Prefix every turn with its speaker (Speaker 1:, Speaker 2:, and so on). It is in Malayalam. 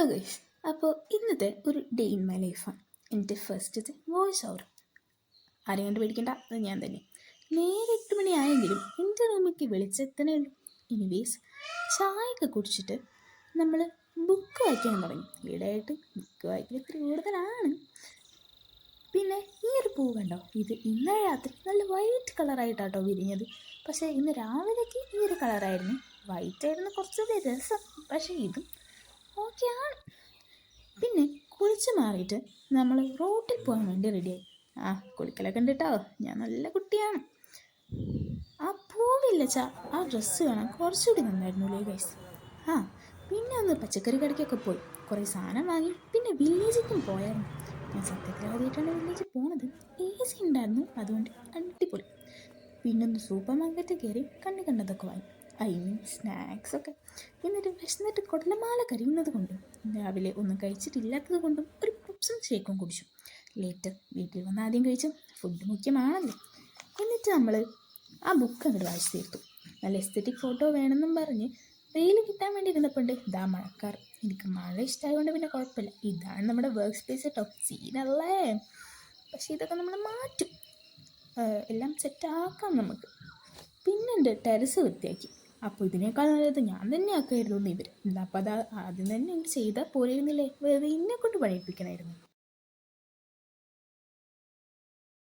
Speaker 1: ഹലോ ഗൈസ്, അപ്പോൾ ഇന്നത്തെ ഒരു ഡേ ഇൻ മൈ ലൈഫാണ്. എൻ്റെ ഫസ്റ്റത്തെ വോയിസ് ഓവർ. ആരെയും കണ്ട് പേടിക്കണ്ട, അത് ഞാൻ തന്നെ. നേരെ 8 മണിയായെങ്കിലും എൻ്റെ റൂമിലേക്ക് വിളിച്ചെത്തണേ ഉള്ളൂ. എനിവേസ്, ചായയൊക്കെ കുടിച്ചിട്ട് നമ്മൾ ബുക്ക് വായിക്കാൻ തുടങ്ങി. ഈടായിട്ട് ബുക്ക് വായിക്കൽ ഇത്തിരി കൂടുതലാണ്. പിന്നെ ഈ ഒരു പൂ കണ്ടോ, ഇത് ഇന്നലെ രാത്രി നല്ല വൈറ്റ് കളറായിട്ടാട്ടോ വിരിഞ്ഞത്. പക്ഷേ ഇന്ന് രാവിലേക്ക് ഈ ഒരു കളറായിരുന്നു. വൈറ്റ് ആയിരുന്നു കുറച്ചുകൂടി രസം, പക്ഷേ ഇതും ഓക്കെയാണ്. പിന്നെ കുളിച്ച് മാറിയിട്ട് നമ്മൾ റോട്ടിൽ പോകാൻ വേണ്ടി റെഡിയായി. കുളിക്കലൊക്കെ ഉണ്ട് കേട്ടോ, ഞാൻ നല്ല കുട്ടിയാണ്. ആ പൂവില്ല ആ ഡ്രസ്സ് കാണാൻ കുറച്ചുകൂടി നന്നായിരുന്നു അല്ലേ ഗൈസ്. പിന്നെ ഒന്ന് പച്ചക്കറി കടയ്ക്കൊക്കെ പോയി കുറേ സാധനം വാങ്ങി. പിന്നെ വില്ലേജിലേക്കും പോയായിരുന്നു. ഞാൻ സത്യത്തിൽ ആദ്യമായിട്ടാണ് വില്ലേജിൽ പോണത്. AC ഉണ്ടായിരുന്നു, അതുകൊണ്ട് അടിപൊളി. പിന്നെ ഒന്ന് സൂപ്പർ മാർക്കറ്റിൽ കയറി കണ്ടതൊക്കെ വാങ്ങി. സ്നാക്സൊക്കെ. എന്നിട്ട് വിശന്നിട്ട് കുടലമാല കരിയുന്നത് കൊണ്ടും രാവിലെ ഒന്നും കഴിച്ചിട്ടില്ലാത്തത് കൊണ്ടും ഒരു പപ്സും ഷേക്കും കുടിച്ചു. ലേറ്റർ വീട്ടിൽ വന്ന് ആദ്യം കഴിച്ചു. ഫുഡ് മുഖ്യമാണല്ലോ. എന്നിട്ട് നമ്മൾ ആ ബുക്ക് അങ്ങോട്ട് വായിച്ചു തീർത്തു. നല്ല എസ്തെറ്റിക് ഫോട്ടോ വേണമെന്നും പറഞ്ഞ് റീൽ കിട്ടാൻ വേണ്ടി ഇരുന്നപ്പോണ്ട് ഇതാ മഴക്കാർ. എനിക്ക് മഴ ഇഷ്ടമായതുകൊണ്ട് പിന്നെ കുഴപ്പമില്ല. ഇതാണ് നമ്മുടെ വർക്ക് സ്പേസ് കേട്ടോ, സീനല്ലേ. പക്ഷേ ഇതൊക്കെ നമ്മൾ മാറ്റും, എല്ലാം സെറ്റാക്കാം നമുക്ക്. പിന്നെ എൻ്റെ ടെറസ് വൃത്തിയാക്കി. അപ്പോൾ ഇതിനേക്കാൾ നല്ലത് ഞാൻ തന്നെ ആക്കായിരുന്നു ഇവർ. അപ്പോൾ അത് ആദ്യം തന്നെ ചെയ്താൽ പോരായിരുന്നില്ലേ, വെറുതെ എന്നെ കൊണ്ട് പണിയിപ്പിക്കണമായിരുന്നു.